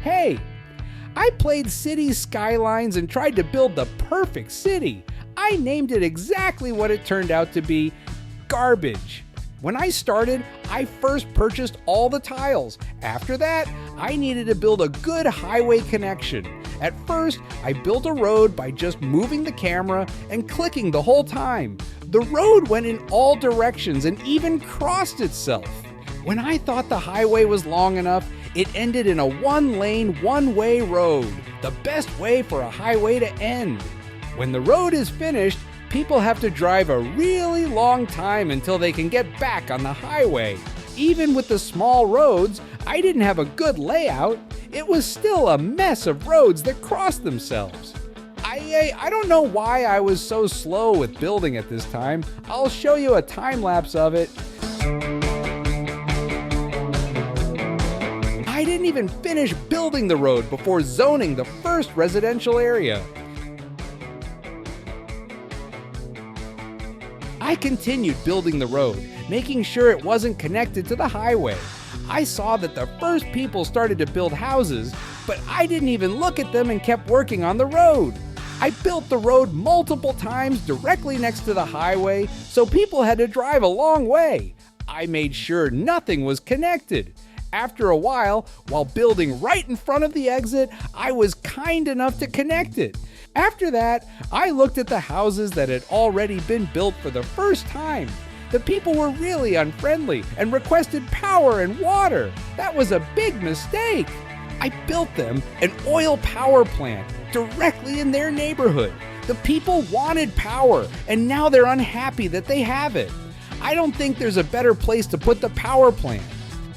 Hey, I played Cities Skylines and tried to build the perfect city. I named it exactly what it turned out to be: garbage. When I started, I first purchased all the tiles. After that, I needed to build a good highway connection. At first, I built a road by just moving the camera and clicking the whole time. The road went in all directions and even crossed itself. When I thought the highway was long enough, it ended in a one-lane, one-way road, the best way for a highway to end. When the road is finished, people have to drive a really long time until they can get back on the highway. Even with the small roads, I didn't have a good layout. It was still a mess of roads that crossed themselves. I don't know why I was so slow with building at this time. I'll show you a time lapse of it. I didn't even finish building the road before zoning the first residential area. I continued building the road, making sure it wasn't connected to the highway. I saw that the first people started to build houses, but I didn't even look at them and kept working on the road. I built the road multiple times directly next to the highway, so people had to drive a long way. I made sure nothing was connected. After a while building right in front of the exit, I was kind enough to connect it. After that, I looked at the houses that had already been built for the first time. The people were really unfriendly and requested power and water. That was a big mistake. I built them an oil power plant directly in their neighborhood. The people wanted power, and now they're unhappy that they have it. I don't think there's a better place to put the power plant.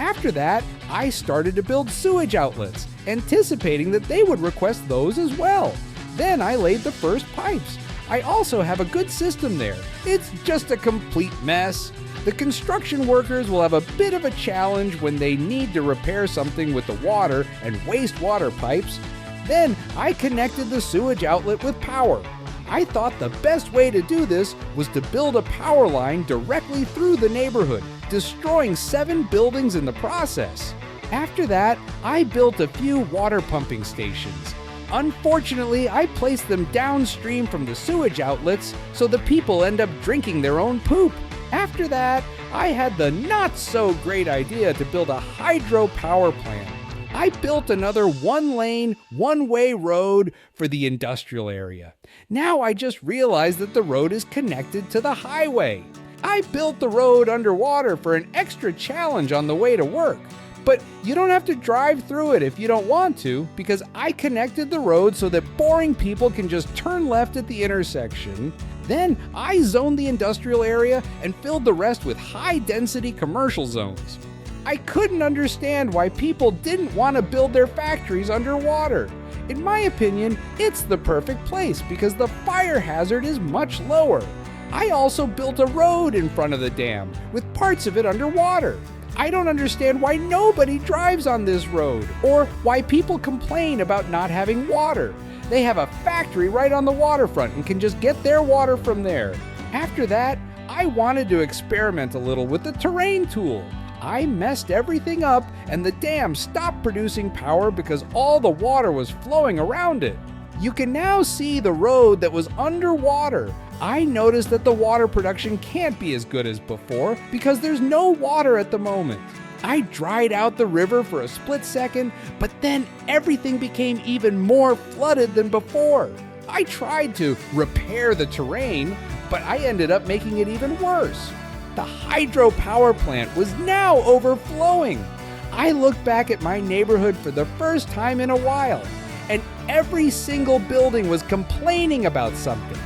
After that, I started to build sewage outlets, anticipating that they would request those as well. Then I laid the first pipes. I also have a good system there. It's just a complete mess. The construction workers will have a bit of a challenge when they need to repair something with the water and wastewater pipes. Then I connected the sewage outlet with power. I thought the best way to do this was to build a power line directly through the neighborhood, destroying 7 buildings in the process. After that, I built a few water pumping stations. Unfortunately, I placed them downstream from the sewage outlets, so the people end up drinking their own poop. After that, I had the not-so-great idea to build a hydropower plant. I built another one-lane, one-way road for the industrial area. Now I just realized that the road is connected to the highway. I built the road underwater for an extra challenge on the way to work. But you don't have to drive through it if you don't want to, because I connected the road so that boring people can just turn left at the intersection. Then I zoned the industrial area and filled the rest with high-density commercial zones. I couldn't understand why people didn't want to build their factories underwater. In my opinion, it's the perfect place because the fire hazard is much lower. I also built a road in front of the dam with parts of it underwater. I don't understand why nobody drives on this road, or why people complain about not having water. They have a factory right on the waterfront and can just get their water from there. After that, I wanted to experiment a little with the terrain tool. I messed everything up and the dam stopped producing power because all the water was flowing around it. You can now see the road that was underwater. I noticed that the water production can't be as good as before because there's no water at the moment. I dried out the river for a split second, but then everything became even more flooded than before. I tried to repair the terrain, but I ended up making it even worse. The hydropower plant was now overflowing. I looked back at my neighborhood for the first time in a while, and every single building was complaining about something.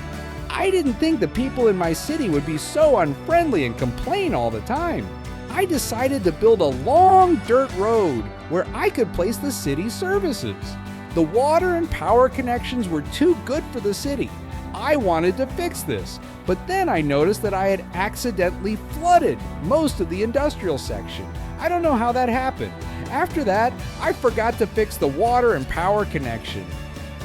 I didn't think the people in my city would be so unfriendly and complain all the time. I decided to build a long dirt road where I could place the city's services. The water and power connections were too good for the city. I wanted to fix this, but then I noticed that I had accidentally flooded most of the industrial section. I don't know how that happened. After that, I forgot to fix the water and power connection.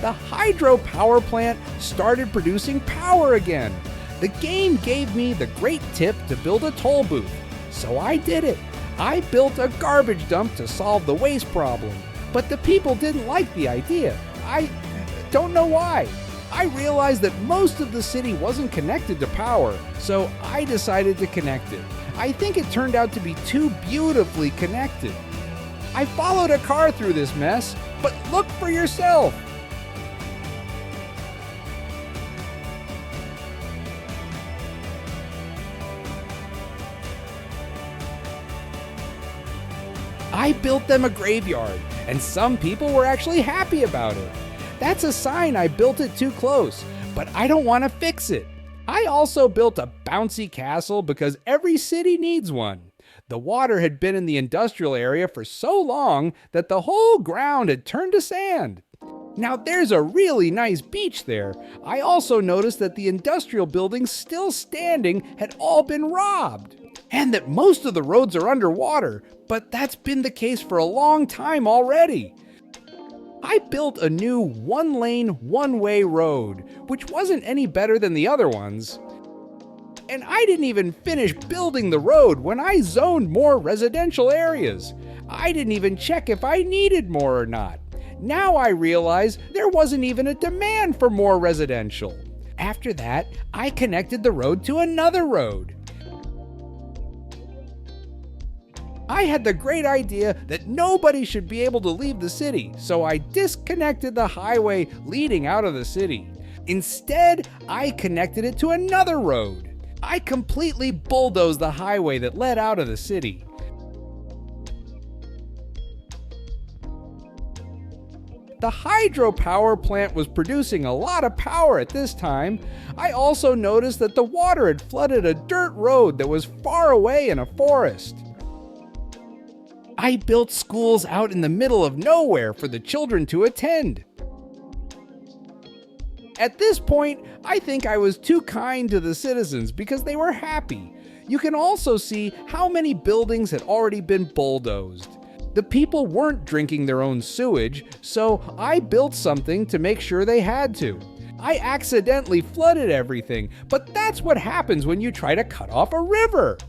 The hydropower plant started producing power again. The game gave me the great tip to build a toll booth, so I did it. I built a garbage dump to solve the waste problem. But the people didn't like the idea. I don't know why. I realized that most of the city wasn't connected to power, so I decided to connect it. I think it turned out to be too beautifully connected. I followed a car through this mess, but look for yourself. I built them a graveyard, and some people were actually happy about it. That's a sign I built it too close, but I don't want to fix it. I also built a bouncy castle because every city needs one. The water had been in the industrial area for so long that the whole ground had turned to sand. Now there's a really nice beach there. I also noticed that the industrial buildings still standing had all been robbed, and that most of the roads are underwater, but that's been the case for a long time already. I built a new one-lane, one-way road, which wasn't any better than the other ones. And I didn't even finish building the road when I zoned more residential areas. I didn't even check if I needed more or not. Now I realize there wasn't even a demand for more residential. After that, I connected the road to another road. I had the great idea that nobody should be able to leave the city, so I disconnected the highway leading out of the city. Instead, I connected it to another road. I completely bulldozed the highway that led out of the city. The hydropower plant was producing a lot of power at this time. I also noticed that the water had flooded a dirt road that was far away in a forest. I built schools out in the middle of nowhere for the children to attend. At this point, I think I was too kind to the citizens because they were happy. You can also see how many buildings had already been bulldozed. The people weren't drinking their own sewage, so I built something to make sure they had to. I accidentally flooded everything, but that's what happens when you try to cut off a river.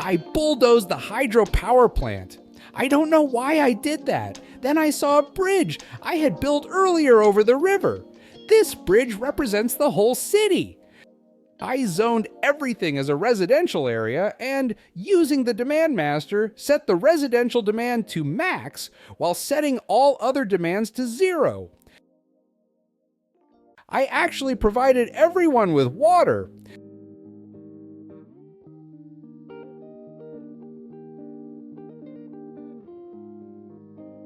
I bulldozed the hydropower plant. I don't know why I did that. Then I saw a bridge I had built earlier over the river. This bridge represents the whole city. I zoned everything as a residential area and, using the demand master, set the residential demand to max while setting all other demands to 0. I actually provided everyone with water.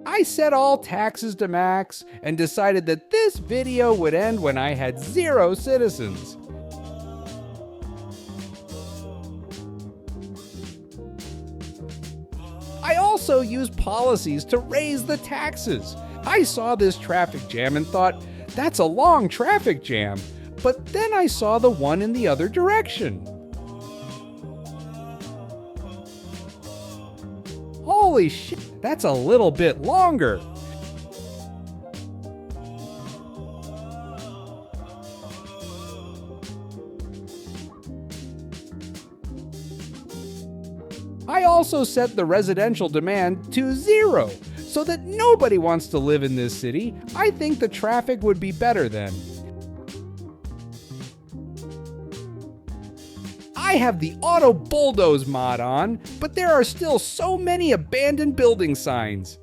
I set all taxes to max and decided that this video would end when I had 0 citizens. I also used policies to raise the taxes. I saw this traffic jam and thought, that's a long traffic jam. But then I saw the one in the other direction. Holy shit, that's a little bit longer. I also set the residential demand to 0, so that nobody wants to live in this city. I think the traffic would be better then. I have the Auto Bulldoze mod on, but there are still so many abandoned building signs.